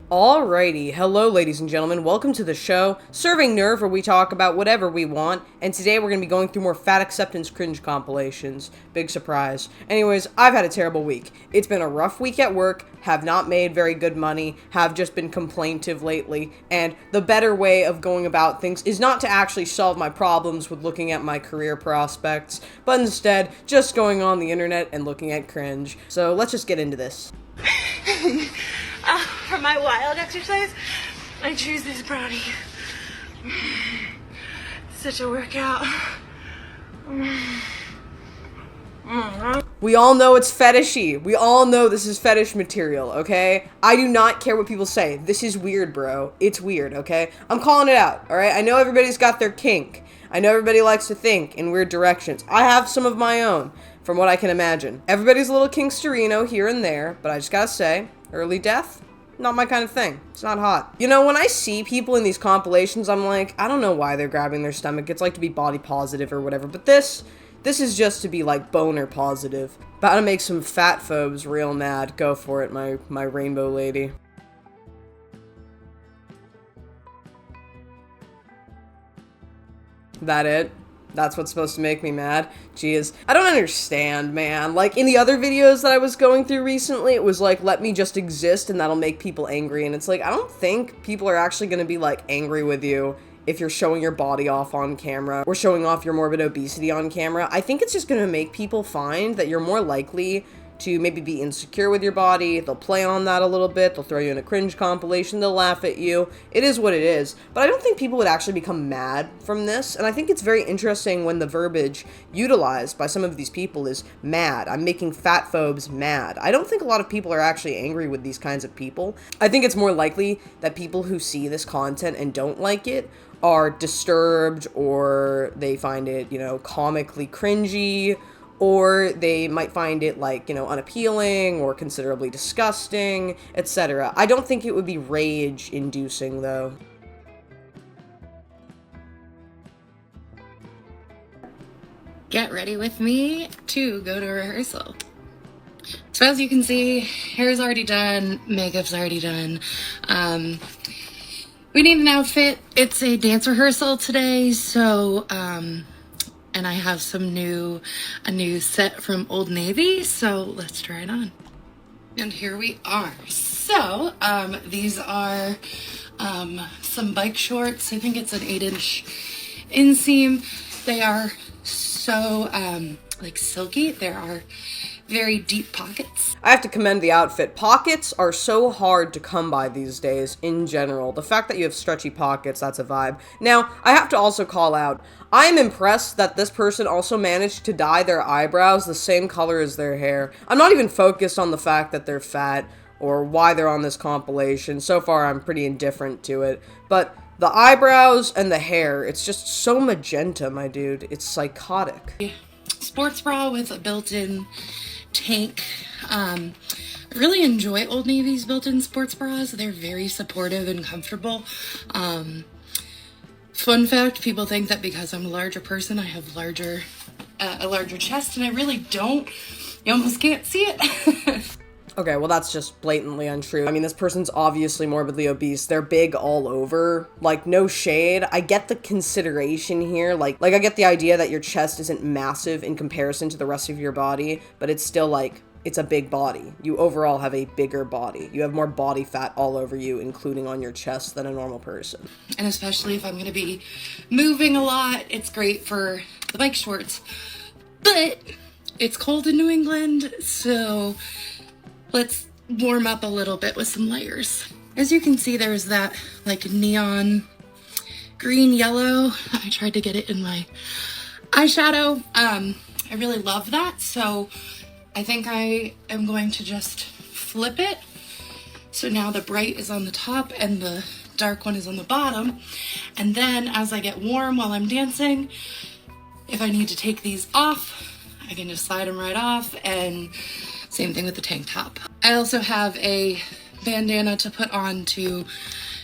Alrighty, hello ladies and gentlemen, welcome to the show, Serving Nerve, where we talk about whatever we want, and today we're going to be going through more fat acceptance cringe compilations. Big surprise. Anyways, I've had a terrible week. It's been a rough week at work, have not made very good money, have just been complaintive lately, and the better way of going about things is not to actually solve my problems with looking at my career prospects, but instead just going on the internet and looking at cringe. So let's just get into this. For my wild exercise, I choose this brownie. Such a workout. We all know it's fetishy. We all know this is fetish material, okay? I do not care what people say. This is weird, bro. It's weird, okay? I'm calling it out, alright? I know everybody's got their kink. I know everybody likes to think in weird directions. I have some of my own, from what I can imagine. Everybody's a little kinksterino here and there, but I just gotta say, early death? Not my kind of thing. It's not hot. You know, when I see people in these compilations, I'm like, I don't know why they're grabbing their stomach. It's like to be body positive or whatever, but this is just to be like boner positive. About to make some fat phobes real mad. Go for it, my rainbow lady. That it? That's what's supposed to make me mad? Jeez. I don't understand, man. Like, in the other videos that I was going through recently, it was like, let me just exist and that'll make people angry. And it's like, I don't think people are actually gonna be, like, angry with you if you're showing your body off on camera or showing off your morbid obesity on camera. I think it's just gonna make people find that you're more likely to maybe be insecure with your body. They'll play on that a little bit. They'll throw you in a cringe compilation. They'll laugh at you. It is what it is. But I don't think people would actually become mad from this. And I think it's very interesting when the verbiage utilized by some of these people is mad. I'm making fat phobes mad. I don't think a lot of people are actually angry with these kinds of people. I think it's more likely that people who see this content and don't like it are disturbed, or they find it, you know, comically cringy, or they might find it, like, you know, unappealing or considerably disgusting, etc. I don't think it would be rage-inducing, though. Get ready with me to go to rehearsal. So as you can see, hair's already done, makeup's already done. We need an outfit. It's a dance rehearsal today, so, and I have a new set from Old Navy, so let's try it on. And here we are. So, these are some bike shorts. I think it's an 8-inch inseam. They are so, like silky. There are very deep pockets. I have to commend the outfit. Pockets are so hard to come by these days in general. The fact that you have stretchy pockets, that's a vibe. Now, I have to also call out, I am impressed that this person also managed to dye their eyebrows the same color as their hair. I'm not even focused on the fact that they're fat or why they're on this compilation. So far, I'm pretty indifferent to it. But the eyebrows and the hair, it's just so magenta, my dude. It's psychotic. Sports bra with a built-in tank. I really enjoy Old Navy's built-in sports bras. They're very supportive and comfortable. Fun fact, people think that because I'm a larger person, I have a larger chest, and I really don't. You almost can't see it. Okay, well that's just blatantly untrue. I mean, this person's obviously morbidly obese. They're big all over. Like, no shade. I get the consideration here. Like I get the idea that your chest isn't massive in comparison to the rest of your body, but it's still like, it's a big body. You overall have a bigger body. You have more body fat all over you, including on your chest, than a normal person. And especially if I'm gonna be moving a lot, it's great for the bike shorts. But it's cold in New England, so let's warm up a little bit with some layers. As you can see, there's that like neon green yellow. I tried to get it in my eyeshadow. I really love that, so I think I am going to just flip it. So now the bright is on the top and the dark one is on the bottom. And then as I get warm while I'm dancing, if I need to take these off, I can just slide them right off, and same thing with the tank top. I also have a bandana to put on to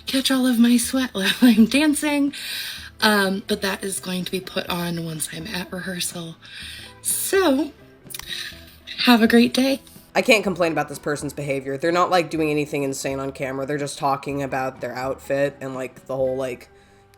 catch all of my sweat while I'm dancing, but that is going to be put on once I'm at rehearsal. So, have a great day. I can't complain about this person's behavior. They're not like doing anything insane on camera. They're just talking about their outfit and like the whole like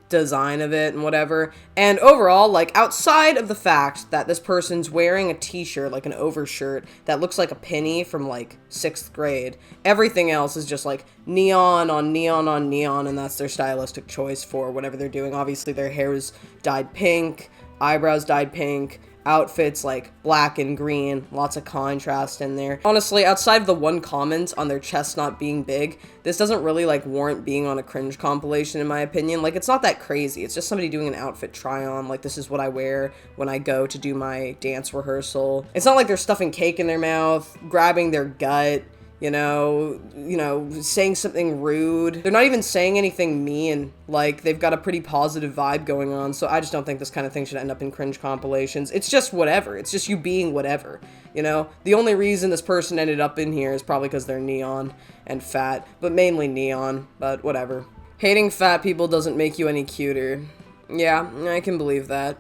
design of it and whatever. And overall, like, outside of the fact that this person's wearing a t-shirt, like an overshirt, that looks like a penny from like 6th grade, everything else is just like neon on neon on neon, and that's their stylistic choice for whatever they're doing. Obviously their hair is dyed pink, eyebrows dyed pink, outfits like black and green, lots of contrast in there. Honestly, outside of the one comment on their chest not being big, this doesn't really like warrant being on a cringe compilation in my opinion. Like, it's not that crazy. It's just somebody doing an outfit try on, like this is what I wear when I go to do my dance rehearsal. It's not like they're stuffing cake in their mouth, grabbing their gut, you know, saying something rude. They're not even saying anything mean. Like, they've got a pretty positive vibe going on, so I just don't think this kind of thing should end up in cringe compilations. It's just whatever. It's just you being whatever, you know? The only reason this person ended up in here is probably because they're neon and fat, but mainly neon, but whatever. Hating fat people doesn't make you any cuter. Yeah, I can believe that.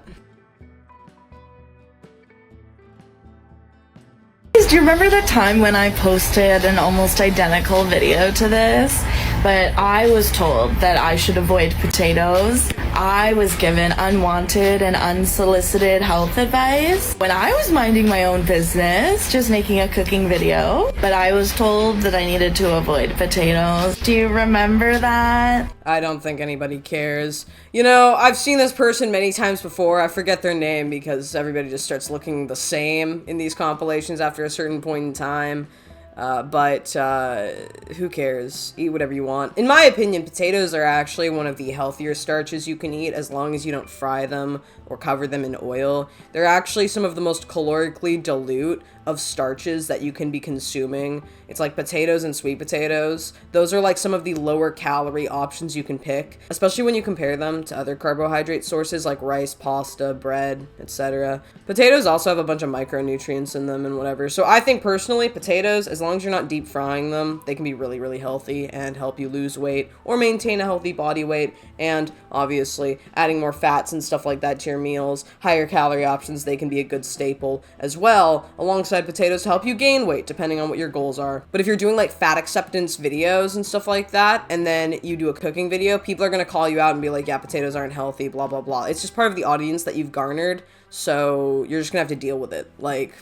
Do you remember the time when I posted an almost identical video to this, but I was told that I should avoid potatoes? I was given unwanted and unsolicited health advice when I was minding my own business, just making a cooking video, but I was told that I needed to avoid potatoes. Do you remember that? I don't think anybody cares. You know, I've seen this person many times before. I forget their name because everybody just starts looking the same in these compilations after a certain point in time. But who cares? Eat whatever you want. In my opinion, potatoes are actually one of the healthier starches you can eat as long as you don't fry them or cover them in oil. They're actually some of the most calorically dilute of starches that you can be consuming. It's like potatoes and sweet potatoes. Those are like some of the lower calorie options you can pick, especially when you compare them to other carbohydrate sources like rice, pasta, bread, etc. Potatoes also have a bunch of micronutrients in them and whatever. So I think personally, potatoes, as long as you're not deep frying them, they can be really, really healthy and help you lose weight or maintain a healthy body weight. And obviously, adding more fats and stuff like that to your meals, higher calorie options, they can be a good staple as well, alongside potatoes to help you gain weight, depending on what your goals are. But if you're doing like fat acceptance videos and stuff like that, and then you do a cooking video, people are gonna call you out and be like, yeah, potatoes aren't healthy, blah, blah, blah. It's just part of the audience that you've garnered, so you're just gonna have to deal with it. Like,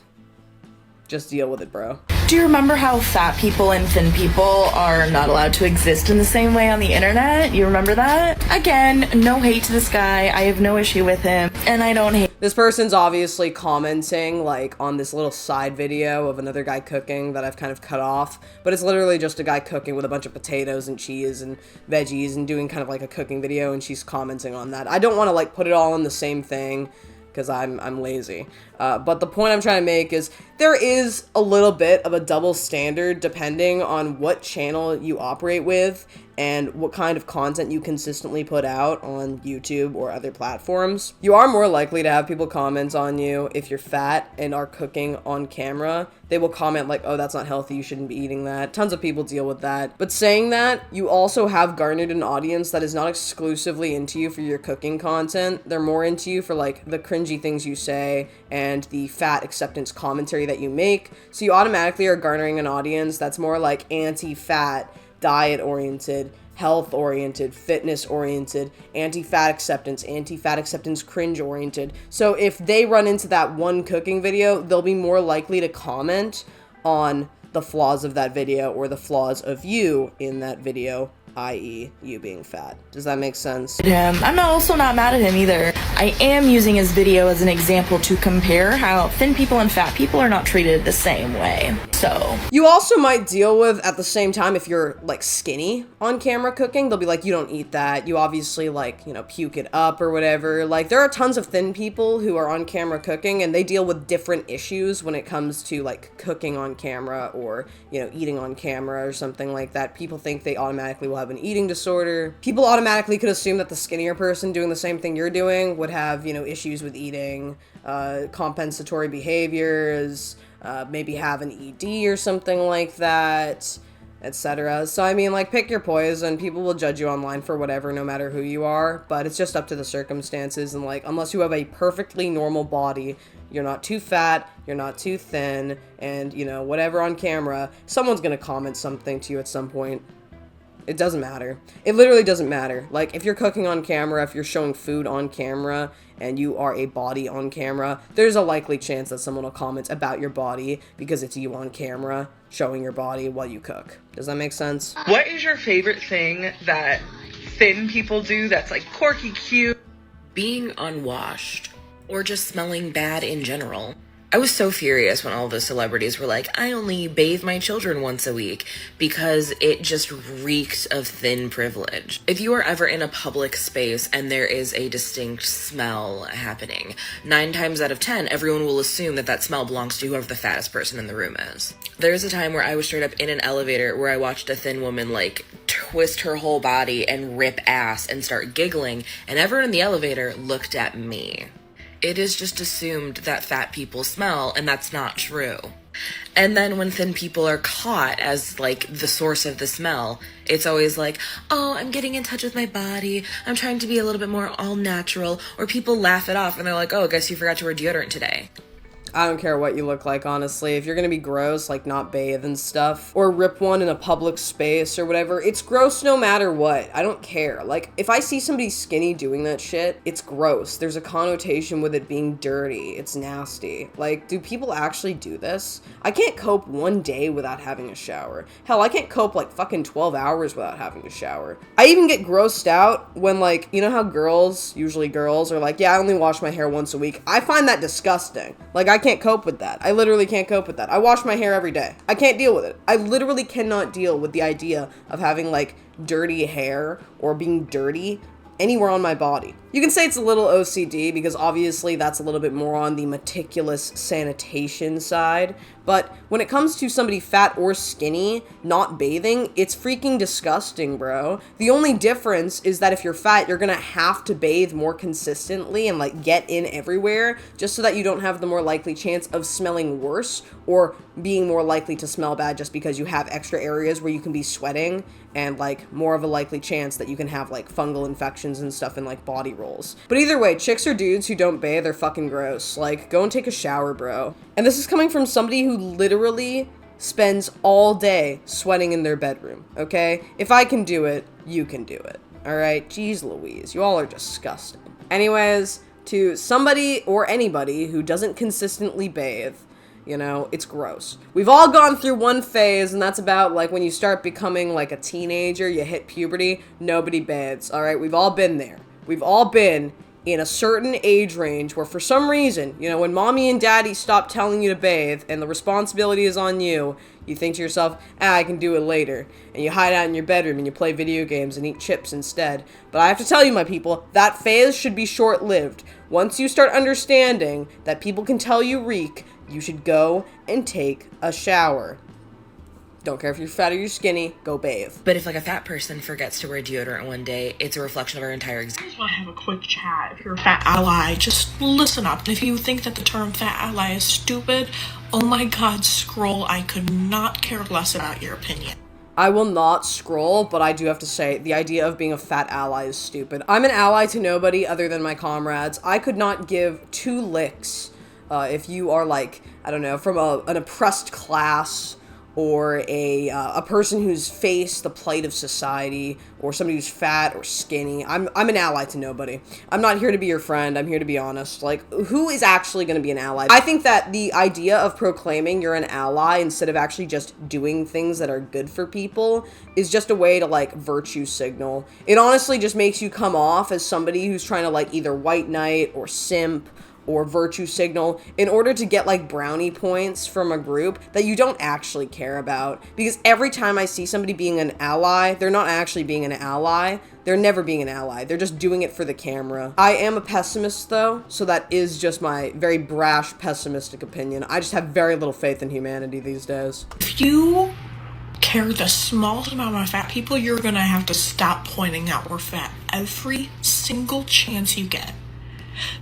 just deal with it, bro. Do you remember how fat people and thin people are not allowed to exist in the same way on the internet? You remember that? Again, no hate to this guy. I have no issue with him, and I don't hate. This person's obviously commenting like on this little side video of another guy cooking that I've kind of cut off, but it's literally just a guy cooking with a bunch of potatoes and cheese and veggies and doing kind of like a cooking video, and she's commenting on that. I don't want to like put it all in the same thing because I'm lazy. But the point I'm trying to make is there is a little bit of a double standard depending on what channel you operate with and what kind of content you consistently put out on YouTube or other platforms. You are more likely to have people comment on you if you're fat and are cooking on camera. They will comment like, oh, that's not healthy, you shouldn't be eating that. Tons of people deal with that. But saying that, you also have garnered an audience that is not exclusively into you for your cooking content. They're more into you for like the cringy things you say and the fat acceptance commentary that you make. So you automatically are garnering an audience that's more like anti-fat, diet-oriented, health-oriented, fitness-oriented, anti-fat acceptance cringe-oriented. So if they run into that one cooking video, they'll be more likely to comment on the flaws of that video or the flaws of you in that video, i.e. you being fat. Does that make sense? I'm also not mad at him either. I am using his video as an example to compare how thin people and fat people are not treated the same way. So you also might deal with, at the same time, if you're like skinny on camera cooking, they'll be like, you don't eat that. You obviously like, you know, puke it up or whatever. Like, there are tons of thin people who are on camera cooking and they deal with different issues when it comes to like cooking on camera or, you know, eating on camera or something like that. People think they automatically will have an eating disorder. People automatically could assume that the skinnier person doing the same thing you're doing would have, you know, issues with eating, compensatory behaviors, maybe have an ED or something like that. etc. So I mean, like, pick your poison. People will judge you online for whatever, no matter who you are, but it's just up to the circumstances. And like, unless you have a perfectly normal body, you're not too fat, you're not too thin, and you know, whatever on camera, someone's gonna comment something to you at some point. It doesn't matter. It literally doesn't matter. Like, if you're cooking on camera, if you're showing food on camera, and you are a body on camera, there's a likely chance that someone will comment about your body because it's you on camera showing your body while you cook. Does that make sense? What is your favorite thing that thin people do that's like quirky, cute? Being unwashed, or just smelling bad in general. I was so furious when all the celebrities were like, I only bathe my children once a week, because it just reeks of thin privilege. If you are ever in a public space and there is a distinct smell happening, 9 times out of 10, everyone will assume that that smell belongs to whoever the fattest person in the room is. There's a time where I was straight up in an elevator where I watched a thin woman like twist her whole body and rip ass and start giggling, and everyone in the elevator looked at me. It is just assumed that fat people smell, and that's not true. And then when thin people are caught as, like, the source of the smell, it's always like, oh, I'm getting in touch with my body, I'm trying to be a little bit more all-natural, or people laugh it off, and they're like, oh, I guess you forgot to wear deodorant today. I don't care what you look like, honestly. If you're gonna be gross, like not bathe and stuff, or rip one in a public space or whatever, it's gross no matter what. I don't care. Like, if I see somebody skinny doing that shit, it's gross. There's a connotation with it being dirty. It's nasty. Like, do people actually do this? I can't cope one day without having a shower. Hell, I can't cope like fucking 12 hours without having a shower. I even get grossed out when, like, you know how girls, usually girls, are like, yeah, I only wash my hair once a week. I find that disgusting. Like, I can't cope with that. I literally can't cope with that. I wash my hair every day. I can't deal with it. I literally cannot deal with the idea of having like dirty hair or being dirty anywhere on my body. You can say it's a little OCD because obviously that's a little bit more on the meticulous sanitation side, but when it comes to somebody fat or skinny not bathing, it's freaking disgusting, bro. The only difference is that if you're fat, you're gonna have to bathe more consistently and like get in everywhere just so that you don't have the more likely chance of smelling worse or being more likely to smell bad just because you have extra areas where you can be sweating and like more of a likely chance that you can have like fungal infections and stuff in like body rolls. But either way, chicks or dudes who don't bathe are fucking gross. Like, go and take a shower, bro. And this is coming from somebody who literally spends all day sweating in their bedroom, okay? If I can do it, you can do it, all right? Jeez Louise, you all are disgusting. Anyways, to somebody or anybody who doesn't consistently bathe, you know, it's gross. We've all gone through one phase, and that's about, like, when you start becoming, like, a teenager, you hit puberty, nobody bathes, all right? We've all been there. We've all been in a certain age range where for some reason, you know, when mommy and daddy stop telling you to bathe and the responsibility is on you, you think to yourself, I can do it later. And you hide out in your bedroom and you play video games and eat chips instead. But I have to tell you, my people, that phase should be short-lived. Once you start understanding that people can tell you reek, you should go and take a shower. Don't care if you're fat or you're skinny, go bathe. But if like a fat person forgets to wear deodorant one day, it's a reflection of our entire existence. I just want to have a quick chat. If you're a fat ally, just listen up. And if you think that the term fat ally is stupid, oh my god, scroll. I could not care less about your opinion. I will not scroll, but I do have to say, the idea of being a fat ally is stupid. I'm an ally to nobody other than my comrades. I could not give 2 licks if you are like, I don't know, from an oppressed class, or a person who's faced the plight of society, or somebody who's fat or skinny. I'm an ally to nobody. I'm not here to be your friend. I'm here to be honest. Like, who is actually going to be an ally? I think that the idea of proclaiming you're an ally instead of actually just doing things that are good for people is just a way to, like, virtue signal. It honestly just makes you come off as somebody who's trying to, like, either white knight or simp or virtue signal in order to get like brownie points from a group that you don't actually care about. Because every time I see somebody being an ally, they're not actually being an ally. They're never being an ally. They're just doing it for the camera. I am a pessimist though, so that is just my very brash pessimistic opinion. I just have very little faith in humanity these days. If you care the smallest amount of fat people, you're gonna have to stop pointing out we're fat every single chance you get.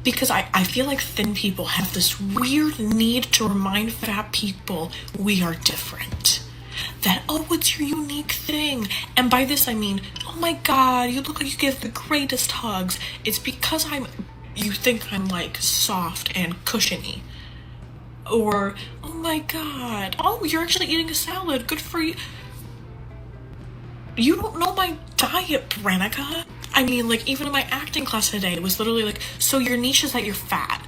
Because I feel like thin people have this weird need to remind fat people we are different. that, oh, what's your unique thing? And by this I mean, oh my god, you look like you give the greatest hugs. It's because you think I'm like soft and cushiony. Or, oh my god, oh, you're actually eating a salad, good for you. You don't know my diet, Brenica. I mean, like, even in my acting class today, it was literally like, so your niche is that you're fat.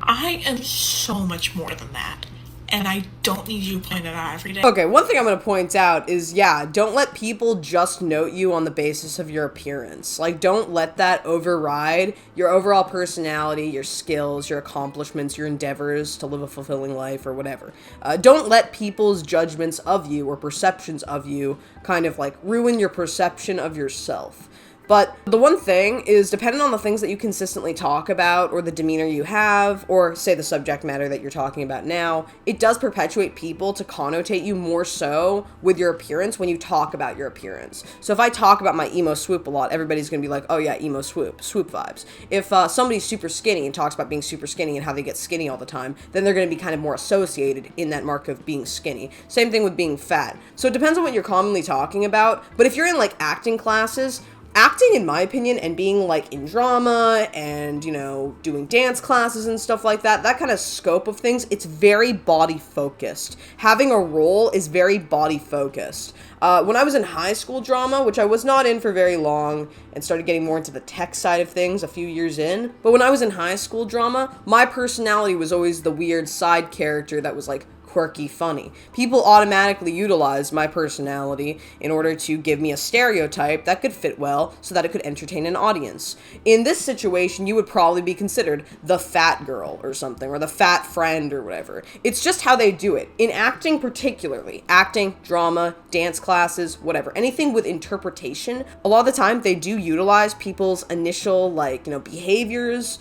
I am so much more than that. And I don't need you to point it out every day. Okay, one thing I'm going to point out is, yeah, don't let people just note you on the basis of your appearance. Like, don't let that override your overall personality, your skills, your accomplishments, your endeavors to live a fulfilling life or whatever. Don't let people's judgments of you or perceptions of you kind of like ruin your perception of yourself. But the one thing is, depending on the things that you consistently talk about, or the demeanor you have, or say the subject matter that you're talking about now, it does perpetuate people to connotate you more so with your appearance when you talk about your appearance. So if I talk about my emo swoop a lot, everybody's gonna be like, oh yeah, emo swoop vibes. If somebody's super skinny and talks about being super skinny and how they get skinny all the time, then they're gonna be kind of more associated in that mark of being skinny. Same thing with being fat. So it depends on what you're commonly talking about, but if you're in like acting classes, acting, in my opinion, and being like in drama and, you know, doing dance classes and stuff like that, that kind of scope of things, it's very body focused. Having a role is very body focused. When I was in high school drama, which I was not in for very long and started getting more into the tech side of things a few years in, but when I was in high school drama, my personality was always the weird side character that was like quirky, funny. People automatically utilized my personality in order to give me a stereotype that could fit well so that it could entertain an audience. In this situation, you would probably be considered the fat girl or something, or the fat friend or whatever. It's just how they do it. In acting particularly, acting, drama, dance classes, whatever, anything with interpretation, a lot of the time they do utilize people's initial, like, you know, behaviors,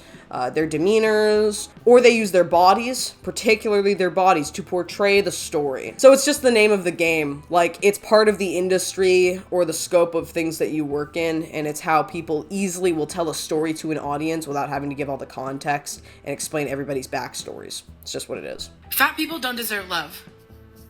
their demeanors, or they use their bodies, particularly their bodies, to portray the story. So it's just the name of the game. Like, it's part of the industry or the scope of things that you work in, and it's how people easily will tell a story to an audience without having to give all the context and explain everybody's backstories. It's just what it is. Fat people don't deserve love.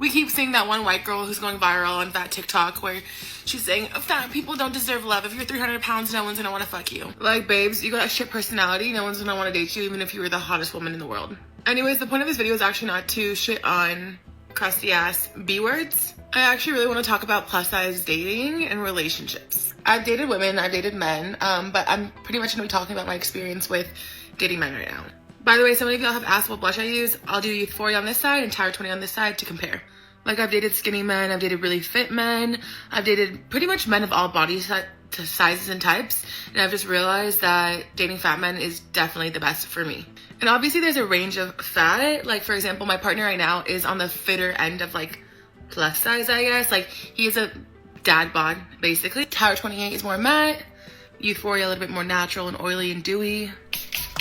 We keep seeing that one white girl who's going viral on that TikTok where she's saying, fat people don't deserve love. If you're 300 pounds, no one's gonna want to fuck you. Like, babes, you got a shit personality. No one's gonna want to date you, even if you were the hottest woman in the world. Anyways, the point of this video is actually not to shit on crusty ass B words. I actually really want to talk about plus size dating and relationships. I've dated women, I've dated men, but I'm pretty much gonna be talking about my experience with dating men right now. By the way, so many of y'all have asked what blush I use. I'll do Youthforia on this side and Tower 20 on this side to compare. Like, I've dated skinny men, I've dated really fit men, I've dated pretty much men of all body sizes and types, and I've just realized that dating fat men is definitely the best for me. And obviously there's a range of fat. Like, for example, my partner right now is on the fitter end of, like, plus size, I guess. Like, he is a dad bod, basically. Tower 28 is more matte, Youthforia a little bit more natural and oily and dewy.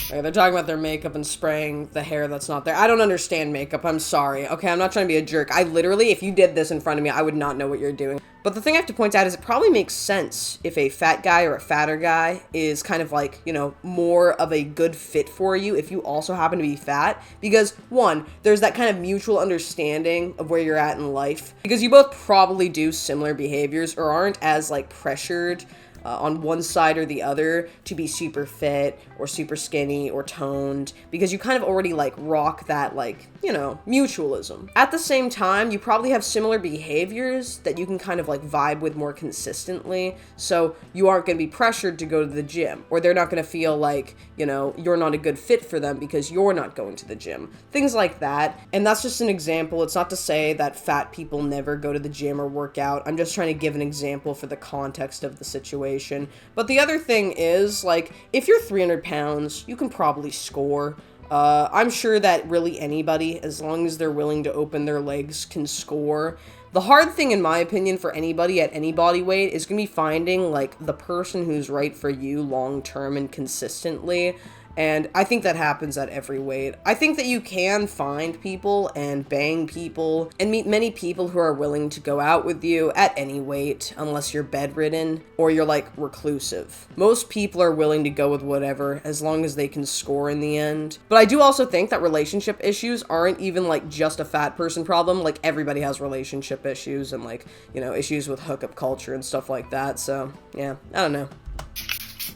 Okay, they're talking about their makeup and spraying the hair that's not there. I don't understand makeup, I'm sorry. Okay, I'm not trying to be a jerk. I literally, if you did this in front of me, I would not know what you're doing. But the thing I have to point out is it probably makes sense if a fat guy or a fatter guy is kind of like, you know, more of a good fit for you if you also happen to be fat. Because, one, there's that kind of mutual understanding of where you're at in life. Because you both probably do similar behaviors or aren't as, like, pressured on one side or the other to be super fit or super skinny or toned, because you kind of already like rock that, like, you know, mutualism. At the same time, you probably have similar behaviors that you can kind of like vibe with more consistently, so you aren't going to be pressured to go to the gym, or they're not going to feel like, you know, you're not a good fit for them because you're not going to the gym. Things like that. And that's just an example. It's not to say that fat people never go to the gym or work out. I'm just trying to give an example for the context of the situation. But the other thing is, like, if you're 300 pounds, you can probably score. I'm sure that really anybody, as long as they're willing to open their legs, can score. The hard thing, in my opinion, for anybody at any body weight is going to be finding, like, the person who's right for you long-term and consistently. And I think that happens at every weight. I think that you can find people and bang people and meet many people who are willing to go out with you at any weight, unless you're bedridden or you're like reclusive. Most people are willing to go with whatever as long as they can score in the end. But I do also think that relationship issues aren't even like just a fat person problem. Like everybody has relationship issues and like, you know, issues with hookup culture and stuff like that. So yeah, I don't know.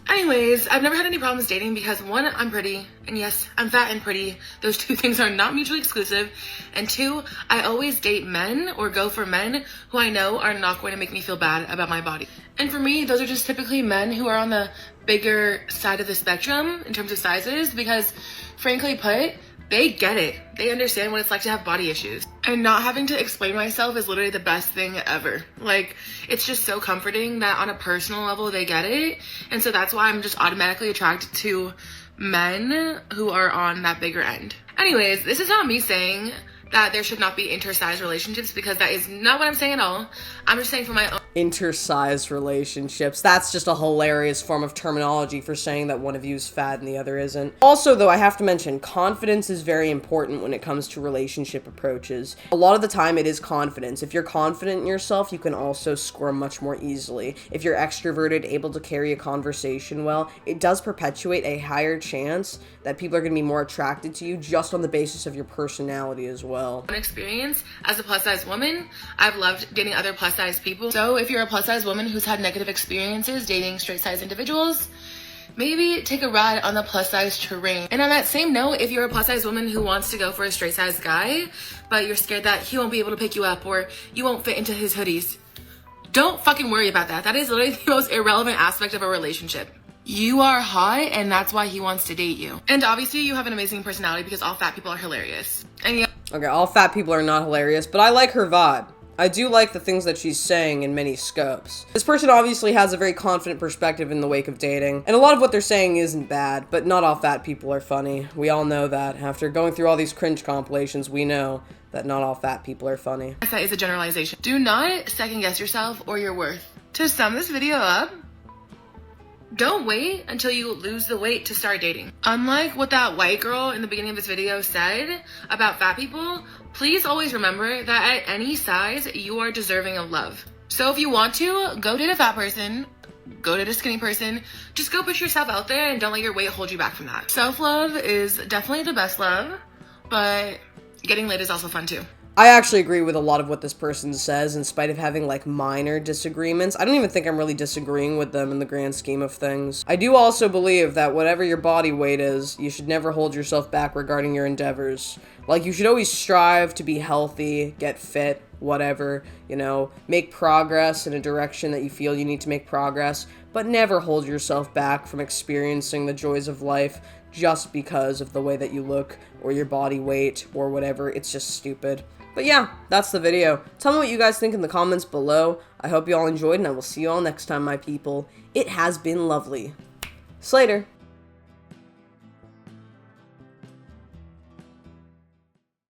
Anyways, I've never had any problems dating because one, I'm pretty, and yes, I'm fat and pretty. Those two things are not mutually exclusive. And two, I always date men or go for men who I know are not going to make me feel bad about my body. And for me, those are just typically men who are on the bigger side of the spectrum in terms of sizes because, frankly put, they get it. They understand what it's like to have body issues. And not having to explain myself is literally the best thing ever. Like, it's just so comforting that on a personal level, they get it. And so that's why I'm just automatically attracted to men who are on that bigger end. Anyways, this is not me saying that there should not be intersize relationships because that is not what I'm saying at all. I'm just saying for my own Intersize relationships. That's just a hilarious form of terminology for saying that one of you is fat and the other isn't. Also, though, I have to mention, confidence is very important when it comes to relationship approaches. A lot of the time, it is confidence. If you're confident in yourself, you can also score much more easily. If you're extroverted, able to carry a conversation well, it does perpetuate a higher chance that people are going to be more attracted to you just on the basis of your personality as well. Experience as a plus size woman, I've loved dating other plus size people. So if you're a plus size woman who's had negative experiences dating straight size individuals, maybe take a ride on the plus size terrain. And on that same note, if you're a plus size woman who wants to go for a straight size guy, but you're scared that he won't be able to pick you up or you won't fit into his hoodies, don't fucking worry about that. That is literally the most irrelevant aspect of a relationship. You are hot and that's why he wants to date you. And obviously you have an amazing personality because all fat people are hilarious. And yeah. Okay, all fat people are not hilarious, but I like her vibe. I do like the things that she's saying in many scopes. This person obviously has a very confident perspective in the wake of dating, and a lot of what they're saying isn't bad, but not all fat people are funny. We all know that. After going through all these cringe compilations, we know that not all fat people are funny. That is a generalization. Do not second guess yourself or your worth. To sum this video up, don't wait until you lose the weight to start dating. Unlike what that white girl in the beginning of this video said about fat people, please always remember that at any size, you are deserving of love. So if you want to, go date a fat person, go date a skinny person, just go push yourself out there and don't let your weight hold you back from that. Self-love is definitely the best love, but getting laid is also fun too. I actually agree with a lot of what this person says, in spite of having, like, minor disagreements. I don't even think I'm really disagreeing with them in the grand scheme of things. I do also believe that whatever your body weight is, you should never hold yourself back regarding your endeavors. Like, you should always strive to be healthy, get fit, whatever, you know, make progress in a direction that you feel you need to make progress, but never hold yourself back from experiencing the joys of life just because of the way that you look, or your body weight, or whatever. It's just stupid. But yeah, that's the video. Tell me what you guys think in the comments below. I hope you all enjoyed, and I will see you all next time, my people. It has been lovely. Slater.